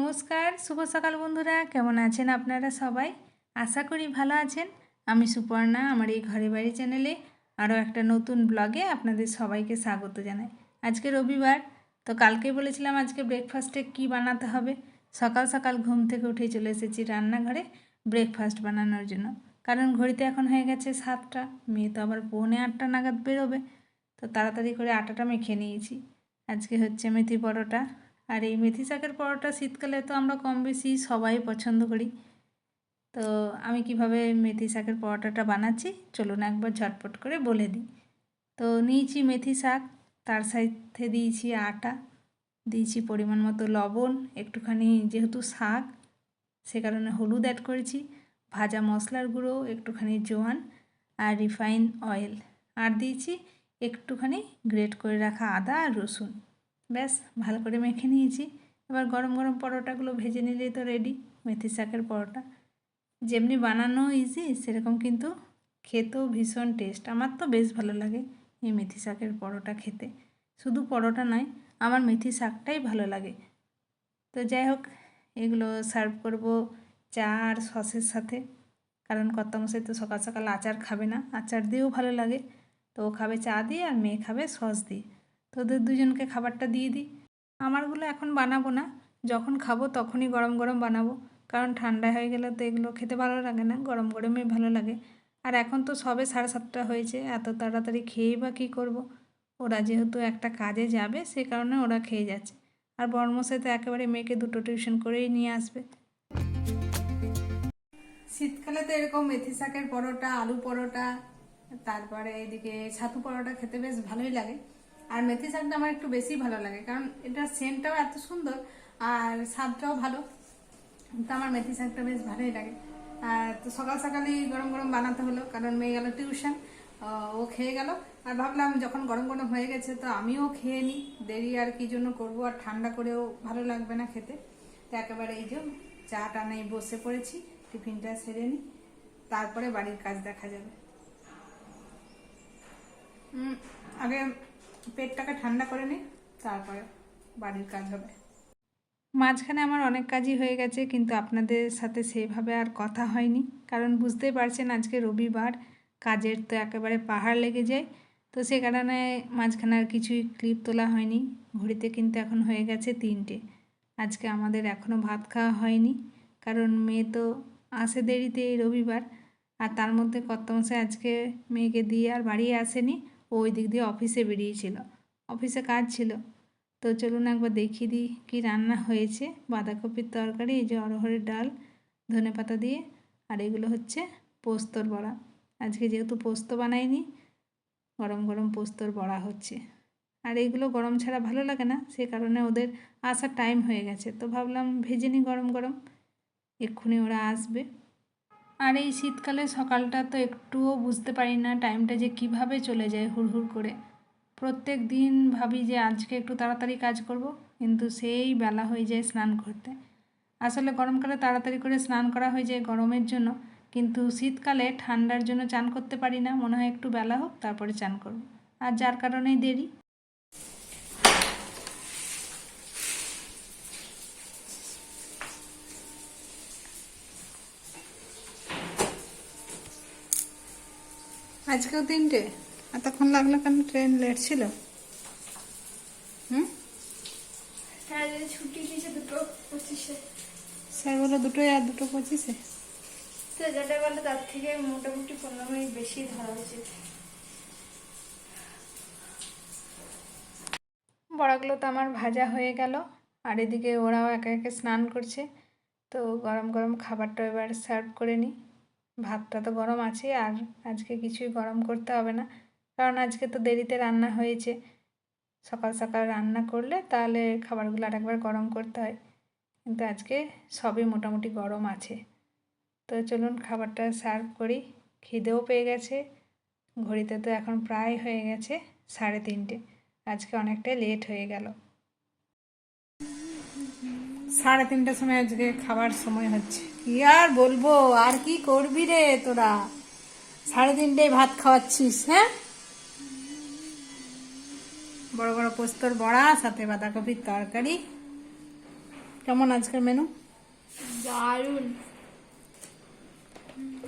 নমস্কার, শুভ সকাল বন্ধুরা। কেমন আছেন আপনারা সবাই? আশা করি ভালো আছেন। আমি সুপর্ণা, আমার এই ঘরে বাড়ি চ্যানেলে আরও একটা নতুন ব্লগে আপনাদের সবাইকে স্বাগত জানাই। আজকে রবিবার, তো কালকে বলেছিলাম আজকে ব্রেকফাস্টে কি বানাতে হবে। সকাল সকাল ঘুম থেকে উঠে চলে এসেছি রান্নাঘরে ব্রেকফাস্ট বানানোর জন্য। কারণ ঘড়িতে এখন হয়ে গেছে 7টা, মেয়ে তো আবার 7:45 নাগাদ বেরোবে। তো তাড়াতাড়ি করে আটাটা মেখে নিয়েছি। আজকে হচ্ছে মেথি পরোটা। আর এই মেথি শাকের পরোটা শীতকালে তো আমরা কম বেশি সবাই পছন্দ করি। তো আমি কিভাবে মেথি শাকের পরোটাটা বানাচ্ছি চলুন একবার ঝটপট করে বলে দিই। তো নিয়েছি মেথি শাক, তার সাথে দিয়েছি আটা, দিয়েছি পরিমাণ মতো লবণ, একটুখানি যেহেতু শাক সে কারণে হলুদ অ্যাড করেছি, ভাজা মশলার গুঁড়ো, একটুখানি জোয়ান আর রিফাইন অয়েল, আর দিয়েছি একটুখানি গ্রেট করে রাখা আদা আর রসুন। ব্যাস ভালো করে মেখে নিয়েছি। এবার গরম গরম পরোটাগুলো ভেজে নিলেই তো রেডি মেথি শাকের পরোটা। যেমনি বানানো ইজি সেরকম কিন্তু খেতেও ভীষণ টেস্ট। আমার তো বেশ ভালো লাগে এই মেথি শাকের পরোটা খেতে। শুধু পরোটা নয়, আমার মেথি শাকটাই ভালো লাগে। তো যাই হোক, এগুলো সার্ভ করব চা আর সসের সাথে। কারণ কর্তামশাই তো সকাল সকাল আচার খাবে না, আচার দিয়েও ভালো লাগে। তো ও খাবে চা দিয়ে আর মেয়ে খাবে সস দিয়ে। তো ওদের দুজনকে খাবারটা দিয়ে দিই। আমারগুলো এখন বানাবো না, যখন খাবো তখনই গরম গরম বানাবো। কারণ ঠান্ডা হয়ে গেলে তো এগুলো খেতে ভালো লাগে না, গরম গরমই ভালো লাগে। আর এখন তো সবে 7:30 হয়েছে, এত তাড়াতাড়ি খেয়েই বা কী করবো। ওরা যেহেতু একটা কাজে যাবে সে কারণে ওরা খেয়ে যাচ্ছে। আর বড়মশাই তো একেবারে মেয়েকে 2টো টিউশন করেই নিয়ে আসবে। শীতকালে তো এরকম মেথি শাকের পরোটা, আলু পরোটা, তারপরে এদিকে ছাতু পরোটা খেতে বেশ ভালোই লাগে। আর মেথি শাকটা আমার একটু বেশি ভালো লাগে, কারণ এটা সেন্টটাও এত সুন্দর আর স্বাদটাও ভালো। তো আমার মেথি শাকটা বেশ ভালোই লাগে। আর তো সকাল সকালই গরম গরম বানাতে হলো, কারণ মেয়ে গেল টিউশন, ও খেয়ে গেল। আর ভাবলাম যখন গরম গরম হয়ে গেছে তো আমিও খেয়ে নিই, দেরি আর কি জন্য করবো, আর ঠান্ডা করেও ভালো লাগবে না খেতে। তো একেবারে এই যে চাটা নেই বসে পড়েছি, টিফিনটা সেরে নিই, তারপরে বাড়ির কাজ দেখা যাবে। আগে পেটটাকে ঠান্ডা করে নিই, তারপরে বাড়ির কাজ হবে। মাঝখানে আমার অনেক কাজই হয়ে গেছে, কিন্তু আপনাদের সাথে সেভাবে আর কথা হয়নি। কারণ বুঝতেই পারছেন আজকে রবিবার, কাজের তো একেবারে পাহাড় লেগে যায়। তো সে কারণে মাঝখানে আর কিছুই ক্লিপ তোলা হয়নি। ঘড়িতে কিন্তু এখন হয়ে গেছে 3টে। আজকে আমাদের এখনও ভাত খাওয়া হয়নি, কারণ মেয়ে তো আসে দেরিতে এই রবিবার। আর তার মধ্যে কর্তামশাই আজকে মেয়েকে দিয়ে আর বাড়ি আসেনি, ও ওই দিক দিয়ে অফিসে বেরিয়েছিল, অফিসে কাজ ছিল। তো চলুন একবার দেখিয়ে দিই কী রান্না হয়েছে। বাঁধাকপির তরকারি, এই যে অরহরের ডাল, ধনেপাতা দিয়ে, আর এগুলো হচ্ছে পোস্তর বড়া। আজকে যেহেতু পোস্ত বানাইনি, গরম গরম পোস্তর বড়া হচ্ছে। আর এইগুলো গরম ছাড়া ভালো লাগে না, সে কারণে ওদের আসার টাইম হয়ে গেছে, তো ভাবলাম ভেজে নিই গরম গরম, এক্ষুনি ওরা আসবে। আর এই শীতকালে সকালটা তো একটুও বুঝতে পারি না টাইমটা যে কিভাবে চলে যায় হুড়হুড় করে। প্রত্যেক দিন ভাবি যে আজকে একটু তাড়াতাড়ি কাজ করব, কিন্তু সেই বেলা হয়ে যায় স্নান করতে। আসলে গরমকালে তাড়াতাড়ি করে স্নান করা হয়ে যায় গরমের জন্য, কিন্তু শীতকালে ঠান্ডার জন্য চান করতে পারি না, মনে হয় একটু বেলা হোক তারপরে চান করব, আর যার কারণেই দেরি। আজকেও 3টে, এতক্ষণ লাগলো কেন? ট্রেন লেট ছিল? হ্যাঁ, ছুটি দিয়েছে 2:25-এ। স্যার বলো 2টোয় আর 2:25-এ। তো যেটা বলে তার থেকে মোটামুটি 15 মিনিট বেশি ধরা উচিত। বড়াগুলো তো আমার ভাজা হয়ে গেল, আর এদিকে ওরাও একে একে স্নান করছে। তো গরম গরম খাবারটা এবার সার্ভ করে নিই। ভাতটা তো গরম আছে, আর আজকে কিছুই গরম করতে হবে না, কারণ আজকে তো দেরিতে রান্না হয়েছে। সকাল সকাল রান্না করলে তাহলে খাবারগুলো আর একবার গরম করতে হয়, কিন্তু আজকে সবই মোটামুটি গরম আছে। তো চলুন খাবারটা সার্ভ করি। খিদেও পেয়ে গেছে, ঘড়িতে তো এখন প্রায় হয়ে গেছে 3:30। আজকে অনেকটাই লেট হয়ে গেল। 3:30টার সময় আজকে খাবার সময় হচ্ছে। কি আর বলবো, আর কি করবি রে তোরা, 3:30টায় ভাত খাওয়াচ্ছিস? হ্যাঁ, বড় বড় পোস্তর বড়া, সাথে বাঁধাকপির তরকারি, কেমন আজকের মেনু? দারুণ।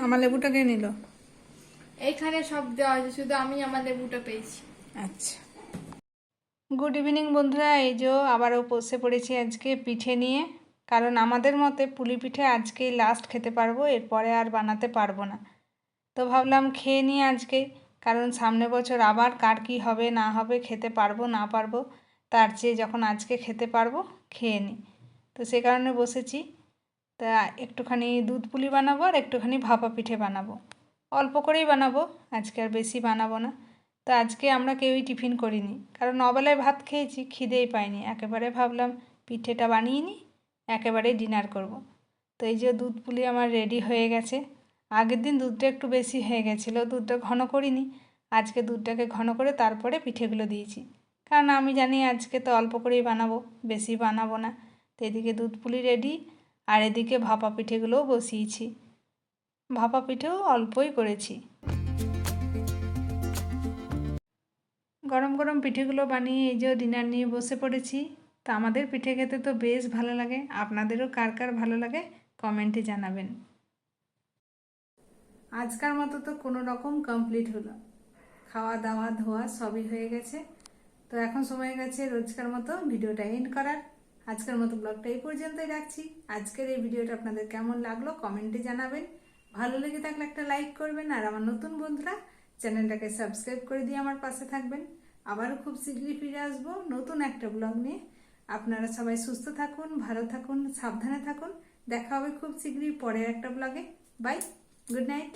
আমার লেবুটা কে নিল? এইখানে সব দেওয়া আছে, শুধু আমি আমার লেবুটা পেয়েছি। আচ্ছা, গুড ইভিনিং বন্ধুরা। এই যে আবারও বসে পড়েছি আজকে পিঠে নিয়ে, কারণ আমাদের মতে পুলি পিঠে আজকেই লাস্ট খেতে পারবো, এরপরে আর বানাতে পারবো না। তো ভাবলাম খেয়ে নিই আজকে, কারণ সামনে বছর আবার কার কী হবে না হবে, খেতে পারবো না পারবো, তার চেয়ে যখন আজকে খেতে পারবো খেয়ে নিই। তো সে কারণে বসেছি। তা একটুখানি দুধ পুলি বানাবো আর একটুখানি ভাপা পিঠে বানাবো, অল্প করেই বানাবো, আজকে আর বেশি বানাবো না। তো আজকে আমরা কেউই টিফিন করিনি, কারণ অবেলায় ভাত খেয়েছি, খিদেই পাইনি, একেবারে ভাবলাম পিঠেটা বানিয়ে নিই, একেবারে ডিনার করব। তো এই যে দুধ পুলি আমার রেডি হয়ে গেছে। আগের দিন দুধটা একটু বেশি হয়ে গেছিলো, দুধটা ঘন করিনি, আজকে দুধটাকে ঘন করে তারপরে পিঠেগুলো দিয়েছি, কারণ আমি জানি আজকে তো অল্প করেই বানাবো, বেশি বানাবো না। তো এদিকে দুধ পুলি রেডি, আর এদিকে ভাপা পিঠেগুলোও বসিয়েছি। ভাপা পিঠেও অল্পই করেছি। গরম গরম পিঠেগুলো বানিয়ে এই যে ডিনার নিয়ে বসে পড়েছি। তো আমাদের পিঠে খেতে তো বেশ ভালো লাগে, আপনাদেরও কার কার ভালো লাগে কমেন্টে জানাবেন। আজকার মতো তো কোনো রকম কমপ্লিট হলো, খাওয়া দাওয়া ধোয়া সবই হয়ে গেছে। তো এখন সময় গেছে রোজকার মতো ভিডিওটা এন্ড করার। আজকের মতো ব্লগটা এই পর্যন্তই রাখছি। আজকের এই ভিডিওটা আপনাদের কেমন লাগলো কমেন্টে জানাবেন, ভালো লেগে থাকলে একটা লাইক করবেন, আর আমার নতুন বন্ধুরা চ্যানেলটাকে সাবস্ক্রাইব করে দিয়ে আমার পাশে থাকবেন। আবারও খুব শীঘ্রই ফিরে আসবো নতুন একটা ব্লগ নিয়ে। আপনারা সবাই সুস্থ থাকুন, ভালো থাকুন, সাবধানে থাকুন। দেখা হবে খুব শীঘ্রই পরের একটা ব্লগে। Bye, good night.